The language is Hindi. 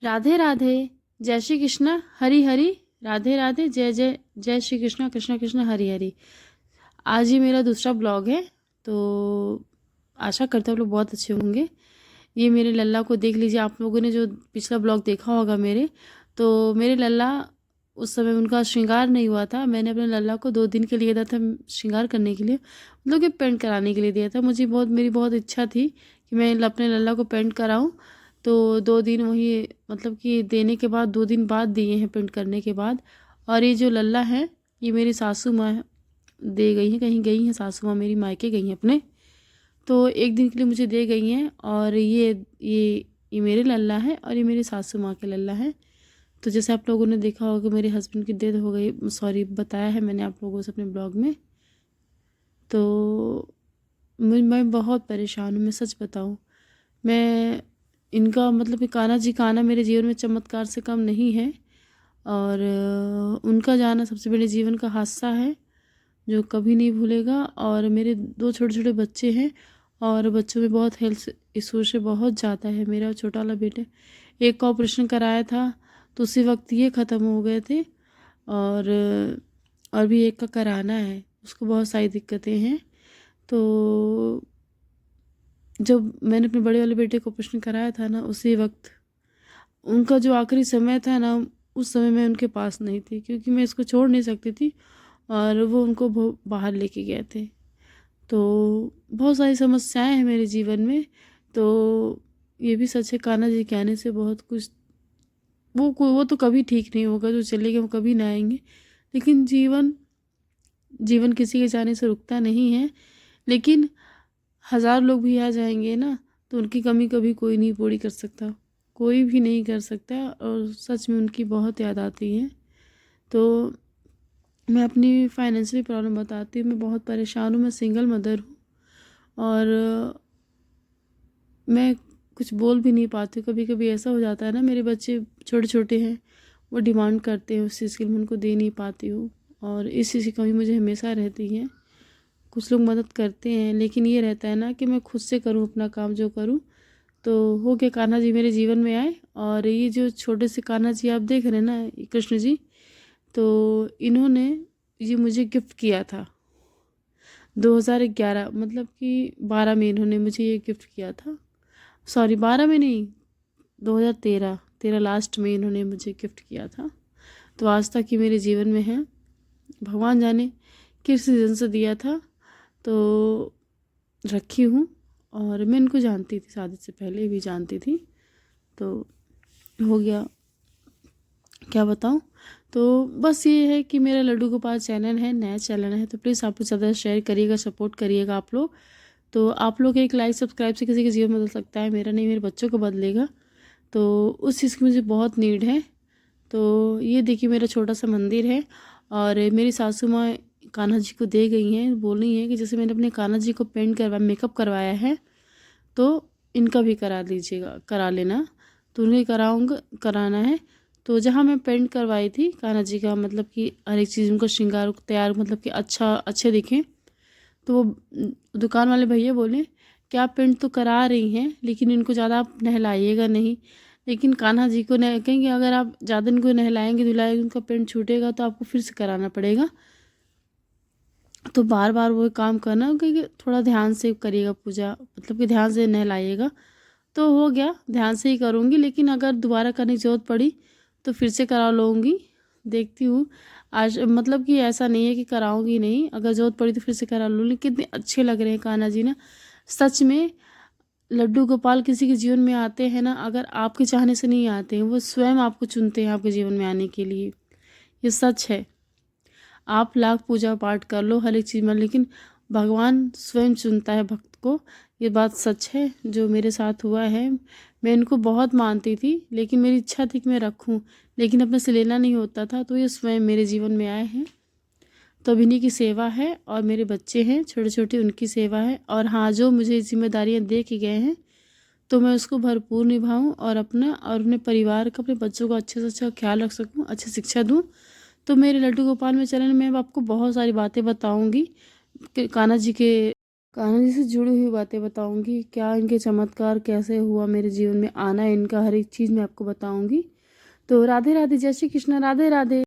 राधे राधे। जय श्री कृष्ण हरि हरि। राधे राधे। जय जय जय श्री कृष्ण कृष्ण कृष्ण हरि हरि। आज ही मेरा दूसरा ब्लॉग है, तो आशा करते हैं आप लोग बहुत अच्छे होंगे। ये मेरे लल्ला को देख लीजिए। आप लोगों ने जो पिछला ब्लॉग देखा होगा मेरे, तो मेरे लल्ला उस समय उनका श्रृंगार नहीं हुआ था। मैंने अपने लल्ला को 2 दिन के लिए दिया था श्रृंगार करने के लिए, मतलब कि पेंट कराने के लिए दिया था। मेरी बहुत इच्छा थी कि मैं अपने लल्ला को पेंट कराऊं। तो 2 दिन वही, मतलब कि देने के बाद 2 दिन बाद दिए हैं पेंट करने के बाद। और ये जो लल्ला है, ये मेरी सासू माँ दे गई हैं, कहीं गई हैं सासू माँ मेरी मायके गई हैं अपने, तो 1 दिन के लिए मुझे दे गई हैं। और ये मेरे लल्ला है और ये मेरी सासू माँ के लल्ला है। तो जैसे आप लोगों ने देखा होगा मेरे हस्बैंड की डेथ हो गई, सॉरी बताया है मैंने आप लोगों से अपने ब्लॉग में। तो मैं बहुत परेशान हूँ, मैं सच बताऊँ। मैं इनका मतलब कि कान्हा जी का आना मेरे जीवन में चमत्कार से कम नहीं है। और उनका जाना सबसे बड़े जीवन का हादसा है जो कभी नहीं भूलेगा। और मेरे 2 छोटे छोटे बच्चे हैं और बच्चों में बहुत हेल्थ इशू से बहुत ज़्यादा है। मेरा छोटा वाला बेटे, एक का ऑपरेशन कराया था तो उसी वक्त ये ख़त्म हो गए थे। और भी एक का कराना है, उसको बहुत सारी दिक्कतें हैं। तो जब मैंने अपने बड़े वाले बेटे को ऑपरेशन कराया था ना, उसी वक्त उनका जो आखिरी समय था ना, उस समय मैं उनके पास नहीं थी क्योंकि मैं इसको छोड़ नहीं सकती थी और वो उनको बाहर लेके गए थे। तो बहुत सारी समस्याएं हैं मेरे जीवन में। तो ये भी सच है, कान्हा जी के आने से बहुत कुछ, वो तो कभी ठीक नहीं होगा, जो चले गए वो कभी ना आएंगे। लेकिन जीवन जीवन किसी के जाने से रुकता नहीं है। लेकिन 1000 लोग भी आ जाएंगे ना, तो उनकी कमी कभी कोई नहीं पूरी कर सकता, कोई भी नहीं कर सकता। और सच में उनकी बहुत याद आती है। तो मैं अपनी फाइनेंशियली प्रॉब्लम बताती हूँ। मैं बहुत परेशान हूँ, मैं सिंगल मदर हूँ और मैं कुछ बोल भी नहीं पाती हूँ। कभी कभी ऐसा हो जाता है ना, मेरे बच्चे छोटे छोटे हैं, वो डिमांड करते हैं उस चीज़ के लिए, मैं उनको दे नहीं पाती हूँ और इस चीज़ की कमी मुझे हमेशा रहती है। कुछ लोग मदद करते हैं लेकिन ये रहता है ना कि मैं खुद से करूँ अपना काम जो करूँ। तो हो गया, कान्हा जी मेरे जीवन में आए और ये जो छोटे से कान्हा जी आप देख रहे हैं ना, ये कृष्ण जी, तो इन्होंने ये मुझे गिफ्ट किया था 2011, मतलब कि 12 में इन्होंने मुझे ये गिफ्ट किया था। सॉरी 12 में नहीं, 2013 लास्ट में इन्होंने मुझे गिफ्ट किया था। तो आज तक ये मेरे जीवन में है। भगवान जाने किस सीजन से दिया था, तो रखी हूँ। और मैं इनको जानती थी, शादी से पहले भी जानती थी। तो हो गया, क्या बताऊँ। तो बस ये है कि मेरा लड्डू गोपाल चैनल है, नया चैनल है, तो प्लीज़ आप लोग ज़्यादा शेयर करिएगा, सपोर्ट करिएगा आप लोग। तो आप लोग एक लाइक सब्सक्राइब से किसी के जीवन बदल सकता है, मेरा नहीं, मेरे बच्चों को बदलेगा। तो उस चीज़ की मुझे बहुत नीड है। तो ये देखिए मेरा छोटा सा मंदिर है और मेरी सासू माँ कान्हा जी को दे गई हैं, बोल रही हैं कि जैसे मैंने अपने कान्हा जी को पेंट करवा मेकअप करवाया है, तो इनका भी करा लीजिएगा, करा लेना। तो उन्हें कराना है। तो जहाँ मैं पेंट करवाई थी कान्हा जी का, मतलब कि हर एक चीज़ उनका श्रृंगार तैयार, मतलब कि अच्छे दिखें, तो वो दुकान वाले भैया बोले कि आप पेंट तो करा रही हैं लेकिन इनको ज़्यादा आप नहलाइएगा नहीं। लेकिन कान्हा जी को कहेंगे अगर आप ज़्यादा इनको नहलाएंगे धुलाएंगे उनका पेंट छूटेगा तो आपको फिर से कराना पड़ेगा। तो बार बार वो काम करना क्योंकि थोड़ा ध्यान से करिएगा पूजा, मतलब कि ध्यान से नहलाइएगा। तो हो गया, ध्यान से ही करूँगी, लेकिन अगर दोबारा करने की ज़रूरत पड़ी तो फिर से करा लूँगी। देखती हूँ आज, मतलब कि ऐसा नहीं है कि कराऊँगी नहीं, अगर ज़रूरत पड़ी तो फिर से करा लूँगी। कितने अच्छे लग रहे हैं कान्हा जी ना, सच में। लड्डू गोपाल किसी के जीवन में आते हैं ना, अगर आपके चाहने से नहीं आते हैं, वो स्वयं आपको चुनते हैं आपके जीवन में आने के लिए। ये सच है। आप लाख पूजा पाठ कर लो हर एक चीज़ में, लेकिन भगवान स्वयं चुनता है भक्त को। ये बात सच है जो मेरे साथ हुआ है। मैं इनको बहुत मानती थी लेकिन मेरी इच्छा थी कि मैं रखूं, लेकिन अपने से लेना नहीं होता था, तो ये स्वयं मेरे जीवन में आए हैं। तो अब इन्हीं की सेवा है और मेरे बच्चे हैं छोटे छोटे, उनकी सेवा है। और हाँ, जो मुझे जिम्मेदारियाँ दे के गए हैं तो मैं उसको भरपूर निभाऊं और अपना और अपने परिवार का, अपने बच्चों का अच्छे से अच्छा ख्याल रख सकूं, अच्छी शिक्षा दूं। तो मेरे लड्डू गोपाल में चैनल में अब आपको बहुत सारी बातें बताऊंगी कान्हा जी के कान्हा जी से जुड़ी हुई बातें बताऊंगी, क्या इनके चमत्कार कैसे हुआ मेरे जीवन में आना, इनका हर एक चीज़ मैं आपको बताऊंगी। तो राधे राधे, जय श्री कृष्ण, राधे राधे।